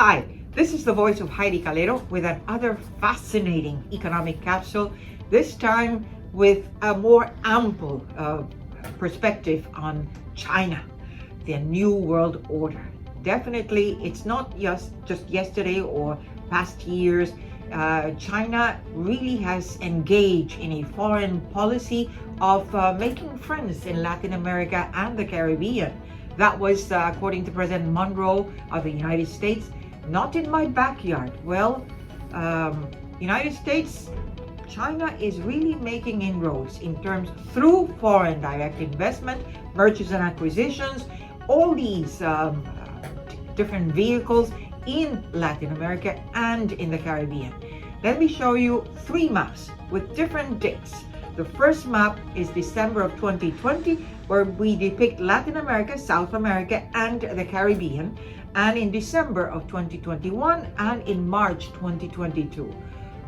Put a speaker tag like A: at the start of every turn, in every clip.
A: Hi, this is the voice of Heidie Calero with another fascinating economic capsule, this time with a more ample perspective on China, the new world order. Definitely, it's not just yesterday or past years. China really has engaged in a foreign policy of making friends in Latin America and the Caribbean. That was, according to President Monroe of the United States, not in my backyard. Well, United States, China is really making inroads in terms through foreign direct investment, mergers and acquisitions, all these different vehicles in Latin America and in the Caribbean. Let me show you three maps with different dates. The first map is December of 2020, where we depict Latin America, South America, and the Caribbean, and in December of 2021 and in March 2022.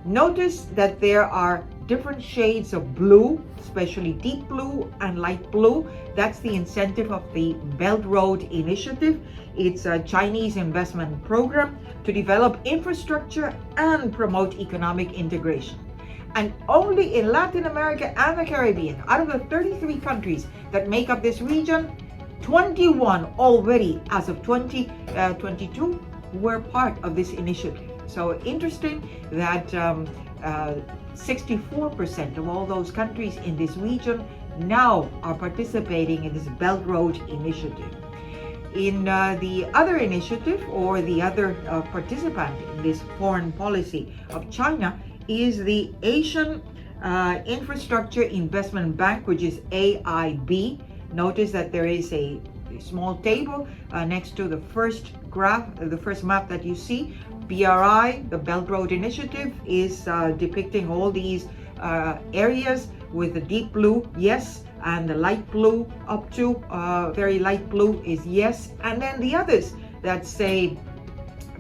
A: Notice that there are different shades of blue, especially deep blue and light blue. That's the incentive of the Belt Road Initiative. It's a Chinese investment program to develop infrastructure and promote economic integration. And only in Latin America and the Caribbean, out of the 33 countries that make up this region, 21 already as of 2022 were part of this initiative. So interesting that 64% of all those countries in this region now are participating in this Belt Road Initiative. In the other initiative, or the other participant in this foreign policy of China, is the Asian Infrastructure Investment Bank, which is AIB. Notice that there is a small table next to the first graph, the first map that you see. BRI, the Belt Road Initiative, is depicting all these areas with the deep blue, yes, and the light blue up to very light blue is yes, and then the others that say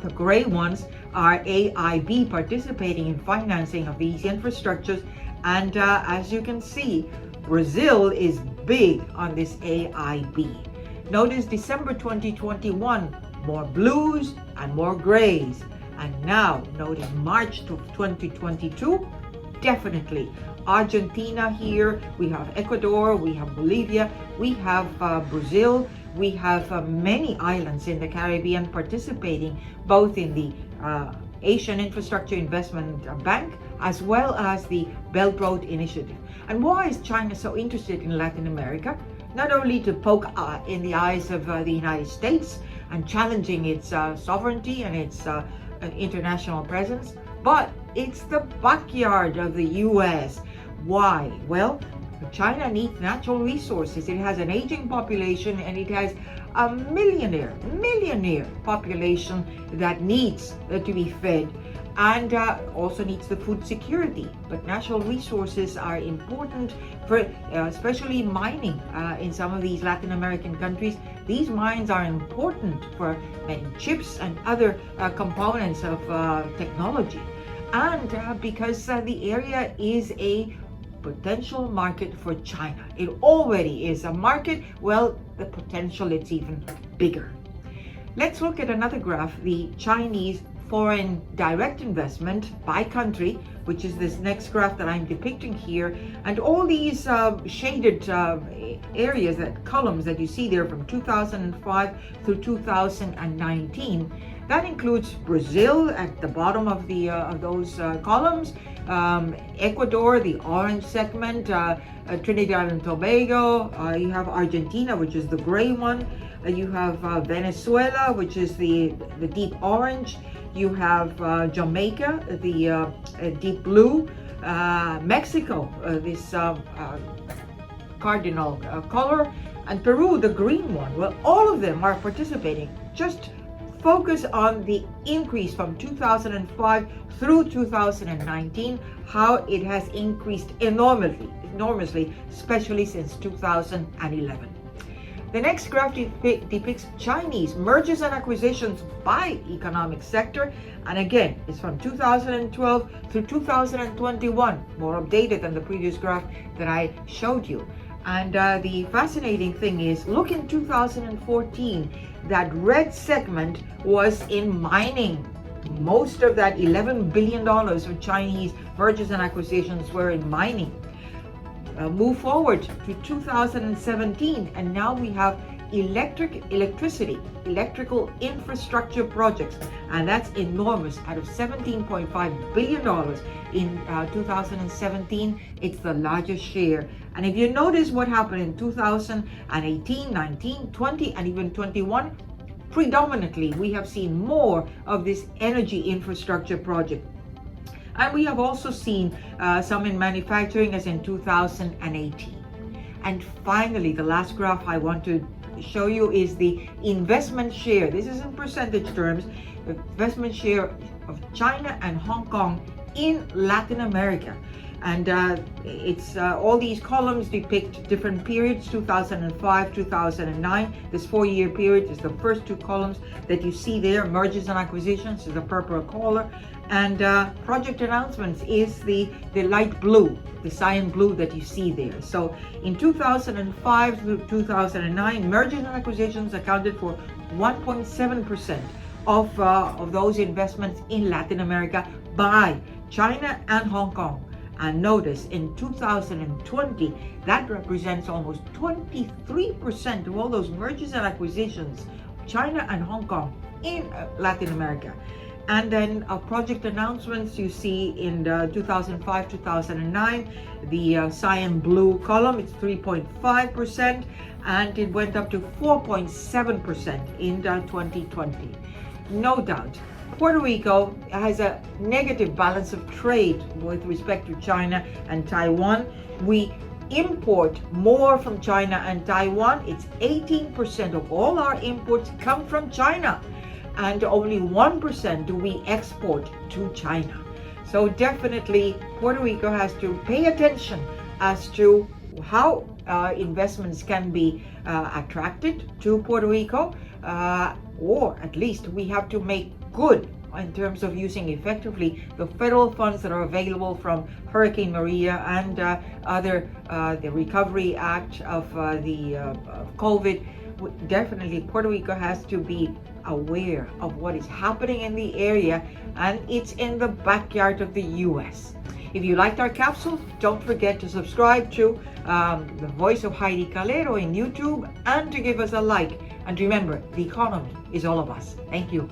A: the gray ones are AIB participating in financing of these infrastructures. And as you can see, Brazil is big on this AIB. Notice December 2021, more blues and more grays. And now notice March of 2022, definitely Argentina here, we have Ecuador, we have Bolivia, we have Brazil, we have many islands in the Caribbean participating both in the Asian Infrastructure Investment Bank as well as the Belt Road Initiative. And why is China so interested in Latin America? Not only to poke in the eyes of the United States and challenging its sovereignty and its international presence, but it's the backyard of the US. Why? Well, China needs natural resources. It has an aging population and it has a millionaire population that needs to be fed, and also needs the food security. But natural resources are important for especially mining in some of these Latin American countries. These mines are important for many chips and other components of technology, and because the area is a potential market for China. It already is a market. Well, the potential is even bigger. Let's look at another graph, the Chinese foreign direct investment by country, which is this next graph that I'm depicting here. And all these shaded areas, that columns that you see there from 2005 through 2019, that includes Brazil at the bottom of the of those columns, Ecuador, the orange segment, Trinidad and Tobago, you have Argentina, which is the gray one, you have Venezuela, which is the deep orange, you have Jamaica, the deep blue, Mexico, this cardinal color, and Peru, the green one. Well, all of them are participating. Just focus on the increase from 2005 through 2019, how it has increased enormously, especially since 2011. The next graph depicts Chinese mergers and acquisitions by economic sector, and again, it's from 2012 through 2021, more updated than the previous graph that I showed you. And the fascinating thing is, look in 2014, that red segment was in mining. Most of that $11 billion of Chinese mergers and acquisitions were in mining. Move forward to 2017, and now we have electrical infrastructure projects, and that's enormous. Out of $17.5 billion in 2017, it's the largest share. And if you notice what happened in 2018, 19, 20, and even 21, predominantly we have seen more of this energy infrastructure project. And we have also seen some in manufacturing, as in 2018. And finally, the last graph I want to show you is the investment share. This is in percentage terms, the investment share of China and Hong Kong in Latin America. And it's all these columns depict different periods, 2005, 2009. This 4-year period is the first two columns that you see there. Mergers and acquisitions is the purple color. And project announcements is the light blue, the cyan blue that you see there. So in 2005 through 2009, mergers and acquisitions accounted for 1.7% of those investments in Latin America by China and Hong Kong. And notice in 2020, that represents almost 23% of all those mergers and acquisitions, China and Hong Kong in Latin America. And then project announcements you see in 2005, 2009, the cyan blue column, it's 3.5%, and it went up to 4.7% in 2020. No doubt, Puerto Rico has a negative balance of trade with respect to China and Taiwan. We import more from China and Taiwan. It's 18% of all our imports come from China, and only 1% do we export to China. So definitely Puerto Rico has to pay attention as to how investments can be attracted to Puerto Rico, or at least we have to make good in terms of using effectively the federal funds that are available from Hurricane Maria and the Recovery Act of COVID. Definitely Puerto Rico has to be aware of what is happening in the area, and it's in the backyard of the US. If you liked our capsule, don't forget to subscribe to the Voice of Heidie Calero in YouTube, and to give us a like. And remember, the economy is all of us. Thank you.